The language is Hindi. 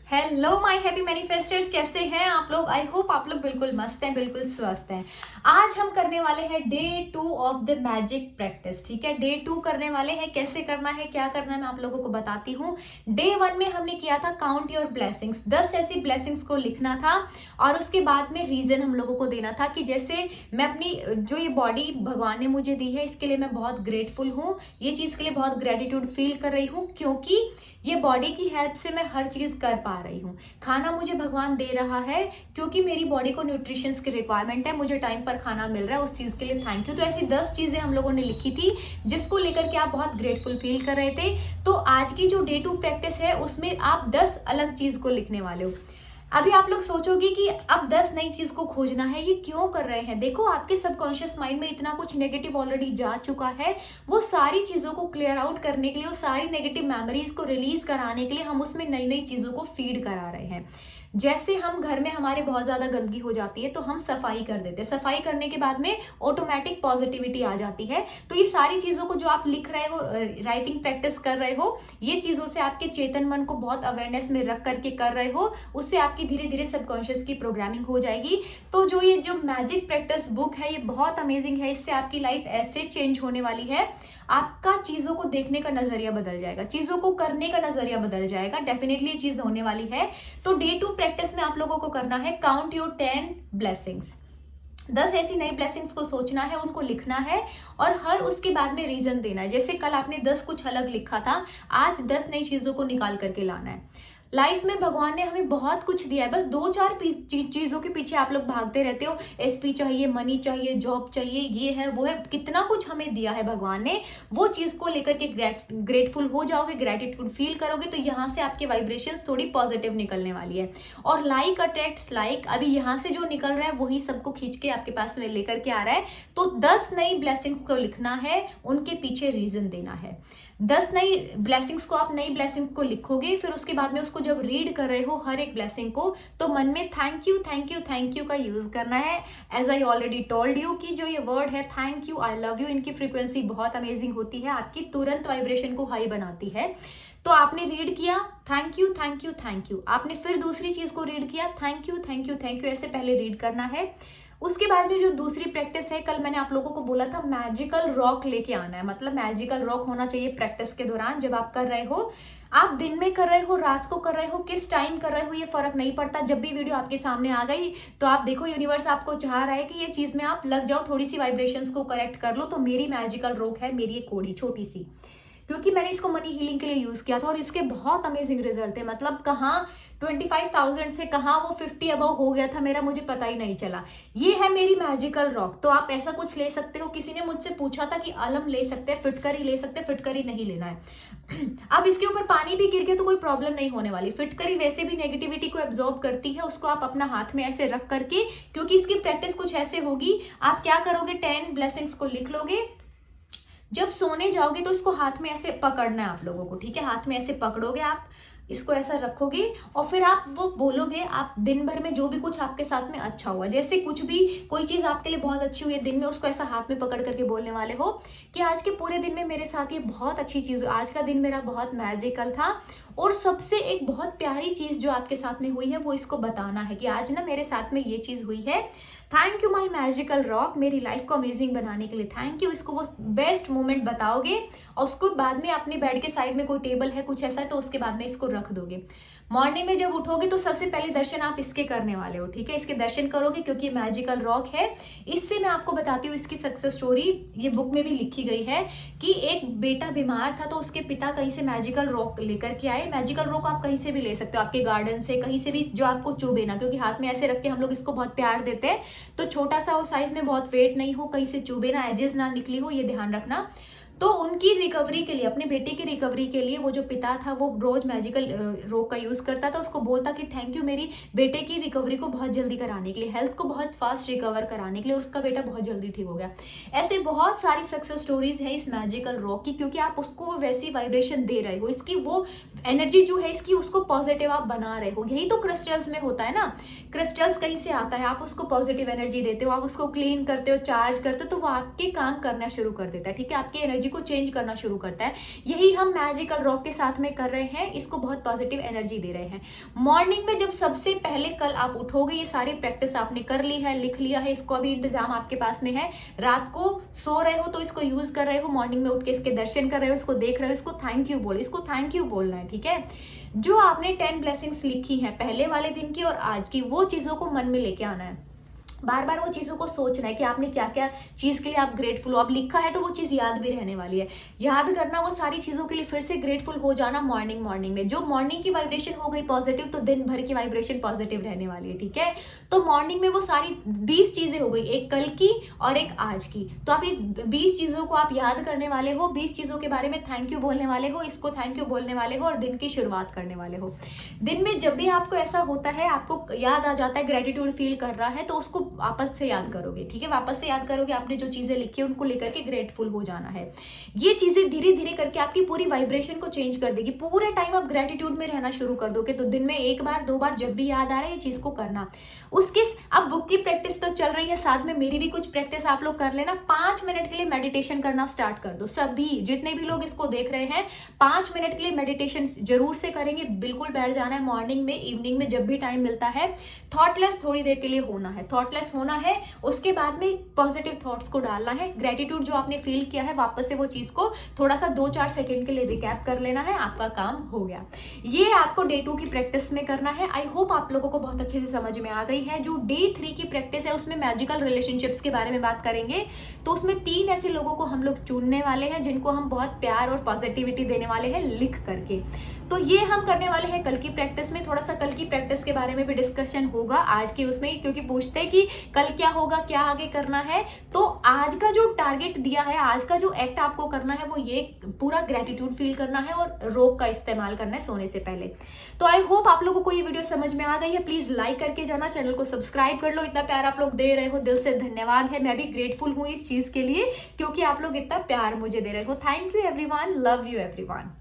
हेलो माय हैप्पी मैनिफेस्टर्स, कैसे हैं आप लोग? आई होप आप लोग बिल्कुल मस्त हैं, बिल्कुल स्वस्थ हैं। आज हम करने वाले हैं day 2 of the magic practice. ठीक है, डे 2 करने वाले हैं। कैसे करना है, क्या करना है, मैं आप लोगों को बताती हूँ। डे 1 में हमने किया था काउंट योर ब्लेसिंग्स, 10 ऐसी ब्लेसिंग्स को लिखना था और उसके बाद में रीजन हम लोगों को देना था कि जैसे मैं अपनी जो ये बॉडी भगवान ने मुझे दी है इसके लिए मैं बहुत ग्रेटफुल हूँ, ये चीज के लिए बहुत ग्रेटिट्यूड फील कर रही हूँ क्योंकि ये बॉडी की हेल्प से मैं हर चीज कर पा रही हूँ। खाना मुझे भगवान दे रहा है क्योंकि मेरी बॉडी को न्यूट्रिशंस की रिक्वायरमेंट है, मुझे टाइम पर खाना मिल रहा है, उस चीज के लिए थैंक यू। तो ऐसी 10 चीजें हम लोगों ने लिखी थी जिसको लेकर के आप बहुत ग्रेटफुल फील कर रहे थे। तो आज की जो डे 2 प्रैक्टिस है उसमें आप 10 अलग चीज को लिखने वाले हो। अभी आप लोग सोचोगे कि अब 10 नई चीज को खोजना है, ये क्यों कर रहे हैं? देखो, आपके सबकॉन्शियस माइंड में इतना कुछ नेगेटिव ऑलरेडी जा चुका है। वो सारी चीजों को क्लियर आउट करने के लिए, वो सारी नेगेटिव मेमोरीज को रिलीज कराने के लिए हम उसमें नई नई चीजों को फीड करा रहे हैं। जैसे हम घर में हमारे बहुत ज्यादा गंदगी हो जाती है तो हम सफाई कर देते हैं, सफाई करने के बाद में ऑटोमेटिक पॉजिटिविटी आ जाती है। तो ये सारी चीजों को जो आप लिख रहे हो, राइटिंग प्रैक्टिस कर रहे हो, ये चीजों से आपके चेतन मन को बहुत अवेयरनेस में रख करके कर रहे हो, उससे आपकी धीरे धीरे सबकॉन्शियस की प्रोग्रामिंग हो जाएगी। तो जो ये जो मैजिक प्रैक्टिस बुक है ये बहुत अमेजिंग है, इससे आपकी लाइफ ऐसे चेंज होने वाली है, आपका चीजों को देखने का नजरिया बदल जाएगा, चीजों को करने का नजरिया बदल जाएगा। डेफिनेटली ये चीज होने वाली है। तो डे 2 प्रैक्टिस में आप लोगों को करना है काउंट योर 10 ब्लेसिंग्स। 10 ऐसी नई ब्लेसिंग्स को सोचना है, उनको लिखना है और हर उसके बाद में रीजन देना है। जैसे कल आपने 10 कुछ अलग लिखा था, आज 10 नई चीजों को निकाल करके लाना है। लाइफ में भगवान ने हमें बहुत कुछ दिया है, बस 2-4 चीजों के पीछे आप लोग भागते रहते हो। एसपी चाहिए, मनी चाहिए, जॉब चाहिए, ये है वो है, कितना कुछ हमें दिया है भगवान ने। वो चीज को लेकर के ग्रेटफुल हो जाओगे, ग्रेटिट्यूड फील करोगे तो यहाँ से आपके वाइब्रेशंस थोड़ी पॉजिटिव निकलने वाली है। और लाइक अट्रैक्ट्स लाइक, अभी यहाँ से जो निकल रहा है वही सबको खींच के आपके पास में लेकर के आ रहा है। तो 10 नई ब्लेसिंग्स को लिखना है, उनके पीछे रीजन देना है। 10 नई ब्लेसिंग्स को, आप नई ब्लेसिंग को लिखोगे, फिर उसके बाद में उसको जब रीड कर रहे हो हर एक ब्लेसिंग को, तो मन में thank you thank you thank you का यूज करना है। As I already told you कि जो ये वर्ड है thank you, I love you, इनकी फ्रीक्वेंसी बहुत अमेजिंग होती है, आपकी तुरंत वाइब्रेशन को हाई बनाती है। तो आपने रीड किया thank you thank you thank you, आपने फिर दूसरी चीज को रीड किया thank you thank you thank you, ऐसे पहले रीड करना है। उसके बाद में जो दूसरी प्रैक्टिस है, कल मैंने आप लोगों को बोला था मैजिकल रॉक लेके आना है, मतलब मैजिकल रॉक होना चाहिए प्रैक्टिस के दौरान जब आप कर रहे हो। आप दिन में कर रहे हो, रात को कर रहे हो, किस टाइम कर रहे हो, ये फर्क नहीं पड़ता। जब भी वीडियो आपके सामने आ गई तो आप देखो यूनिवर्स आपको चाह रहा है कि ये चीज में आप लग जाओ, थोड़ी सी वाइब्रेशंस को करेक्ट कर लो। तो मेरी मैजिकल रॉक है, मेरी एक कोड़ी छोटी सी, क्योंकि मैंने इसको मनी हीलिंग के लिए यूज किया था और इसके बहुत अमेजिंग रिजल्ट है। मतलब कहाँ 25,000 से कहाँ वो 50 अबव हो गया था मेरा, मुझे पता ही नहीं चला। ये है मेरी मैजिकल रॉक। तो आप ऐसा कुछ ले सकते हो। किसी ने मुझसे पूछा था कि अलम ले सकते हैं, फिटकरी ले सकते हैं, फिटकरी नहीं लेना है। अब इसके ऊपर पानी भी गिर गया तो कोई प्रॉब्लम नहीं होने वाली। फिटकरी वैसे भी नेगेटिविटी को एब्जॉर्ब करती है, उसको आप अपना हाथ में ऐसे रख करके, क्योंकि इसकी प्रैक्टिस कुछ ऐसे होगी, आप क्या करोगे 10 ब्लेसिंग्स को लिख लोगे, जब सोने जाओगे तो इसको हाथ में ऐसे पकड़ना है आप लोगों को। ठीक है, हाथ में ऐसे पकड़ोगे, आप इसको ऐसा रखोगे और फिर आप वो बोलोगे, आप दिन भर में जो भी कुछ आपके साथ में अच्छा हुआ, जैसे कुछ भी कोई चीज आपके लिए बहुत अच्छी हुई है दिन में, उसको ऐसा हाथ में पकड़ करके बोलने वाले हो कि आज के पूरे दिन में मेरे साथ ये बहुत अच्छी चीज हुई, आज का दिन मेरा बहुत मैजिकल था। और सबसे एक बहुत प्यारी चीज जो आपके साथ में हुई है वो इसको बताना है कि आज ना मेरे साथ में ये चीज हुई है, thank you my magical rock, मेरी लाइफ को अमेजिंग बनाने के लिए थैंक यू। इसको वो बेस्ट मोमेंट बताओगे और उसको बाद में अपने बेड के साइड में कोई टेबल है कुछ ऐसा, तो उसके बाद में इसको रख दोगे। मॉर्निंग में जब उठोगे तो सबसे पहले दर्शन आप इसके करने वाले हो। ठीक है, इसके दर्शन करोगे क्योंकि मैजिकल रॉक है। इससे मैं आपको बताती हूँ इसकी सक्सेस स्टोरी, ये बुक में भी लिखी गई है कि एक बेटा बीमार था तो उसके पिता कहीं से मैजिकल रॉक लेकर के आए। मैजिकल रॉक आप कहीं से भी ले सकते हो, आपके गार्डन से, कहीं से भी, जो आपको चुभे ना, क्योंकि हाथ में ऐसे रख के हम लोग इसको बहुत प्यार देते हैं। तो छोटा सा हो, साइज में बहुत वेट नहीं हो, कहीं से चुभे ना, एजेस ना निकली हो, ये ध्यान रखना। तो उनकी रिकवरी के लिए, अपने बेटे की रिकवरी के लिए, वो जो पिता था वो रोज मैजिकल रोग का यूज करता था, उसको बोलता कि थैंक यू मेरी बेटे की रिकवरी को बहुत जल्दी कराने के लिए, हेल्थ को बहुत फास्ट रिकवर कराने के लिए, और उसका बेटा बहुत जल्दी ठीक हो गया। ऐसे बहुत सारी सक्सेस स्टोरीज है इस मैजिकल रॉक की, क्योंकि आप उसको वैसी वाइब्रेशन दे रहे हो, इसकी वो एनर्जी जो है इसकी उसको पॉजिटिव आप बना रहे हो। यही तो क्रिस्टल्स में होता है ना, क्रिस्टल्स कहीं से आता है, आप उसको पॉजिटिव एनर्जी देते हो, आप उसको क्लीन करते हो, चार्ज करते हो, तो वो आपके काम करना शुरू कर देता है। ठीक है, आपकी एनर्जी को चेंज करना शुरू करता है। यही हम मैजिकल रॉक के साथ में कर रहे हैं, इसको बहुत पॉजिटिव एनर्जी दे रहे हैं। मॉर्निंग में जब सबसे पहले कल आप उठोगे, ये सारी प्रैक्टिस आपने कर ली है, लिख लिया है, इसको अभी इंतजाम आपके पास में है, रात को सो रहे हो तो इसको यूज कर रहे हो, मॉर्निंग में उठ के इसके दर्शन कर रहे हो, इसको देख रहे हो, इसको थैंक यू बोलो, इसको थैंक यू बोलना है, ठीक है। जो आपने 10 ब्लेसिंग्स लिखी हैं पहले वाले दिन की और आज की, वो चीजों को मन में लेके आना है। बार बार वो चीज़ों को सोचना है कि आपने क्या क्या चीज़ के लिए आप ग्रेटफुल हो। अब लिखा है तो वो चीज़ याद भी रहने वाली है, याद करना वो सारी चीज़ों के लिए, फिर से ग्रेटफुल हो जाना मॉर्निंग में। जो मॉर्निंग की वाइब्रेशन हो गई पॉजिटिव, तो दिन भर की वाइब्रेशन पॉजिटिव रहने वाली है, ठीक है। तो मॉर्निंग में वो सारी 20 चीज़ें हो गई, एक कल की और एक आज की। तो आप ये 20 चीज़ों को आप याद करने वाले हो, 20 चीज़ों के बारे में थैंक यू बोलने वाले हो, इसको थैंक यू बोलने वाले हो और दिन की शुरुआत करने वाले हो। दिन में जब भी आपको ऐसा होता है, आपको याद आ जाता है, ग्रेटिट्यूड फील कर रहा है, तो उसको वापस से याद करोगे, ठीक है। वापस से याद करोगे, आपने जो चीजें लिखी है उनको लेकर के ग्रेटफुल हो जाना है। ये चीजें धीरे धीरे करके आपकी पूरी वाइब्रेशन को चेंज कर देगी। पूरे टाइम आप ग्रेटिट्यूड में रहना शुरू कर दोगे। तो दिन में एक बार 2 बार जब भी याद आ रहा है ये चीज को करना। उसके अब बुक की प्रैक्टिस तो चल रही है, साथ में मेरी भी कुछ प्रैक्टिस आप लोग कर लेना। 5 मिनट के लिए मेडिटेशन करना स्टार्ट कर दो। सभी जितने भी लोग इसको देख रहे हैं 5 मिनट के लिए मेडिटेशन जरूर से करेंगे। बिल्कुल बैठ जाना है, मॉर्निंग में, इवनिंग में, जब भी टाइम मिलता है। थॉटलेस थोड़ी देर के लिए होना है, थॉटलेस होना है। उसके बाद में पॉजिटिव थॉट्स को डालना है। ग्रेटिट्यूड जो आपने फील किया है, वापस से वो चीज को थोड़ा सा 2-4 सेकंड के लिए रिकैप कर लेना है, आपका काम हो गया। ये आपको डे 2 की प्रैक्टिस में करना है। आई होप आप लोगों को बहुत अच्छे से समझ में आ गई है। जो डे 3 की प्रैक्टिस है उसमें मैजिकल रिलेशनशिप्स के बारे में बात करेंगे। तो उसमें 3 ऐसे लोगों को हम लोग चुनने वाले हैं जिनको हम बहुत प्यार और पॉजिटिविटी देने वाले हैं लिख करके। तो ये हम करने वाले हैं कल की प्रैक्टिस में। थोड़ा सा कल की प्रैक्टिस के बारे में भी डिस्कशन होगा आज के उसमें, क्योंकि पूछते हैं कि कल क्या होगा, क्या आगे करना है। तो आज का जो टारगेट दिया है, आज का जो एक्ट आपको करना है, वो ये पूरा ग्रेटिट्यूड फील करना है और रोप का इस्तेमाल करना है सोने से पहले। तो आई होप आप लोगों को ये वीडियो समझ में आ गई है। प्लीज लाइक करके जाना, चैनल को सब्सक्राइब कर लो। इतना प्यार आप लोग दे रहे हो, दिल से धन्यवाद है। मैं भी ग्रेटफुल हूँ इस चीज के लिए, क्योंकि आप लोग इतना प्यार मुझे दे रहे हो। Thank you everyone, love you everyone.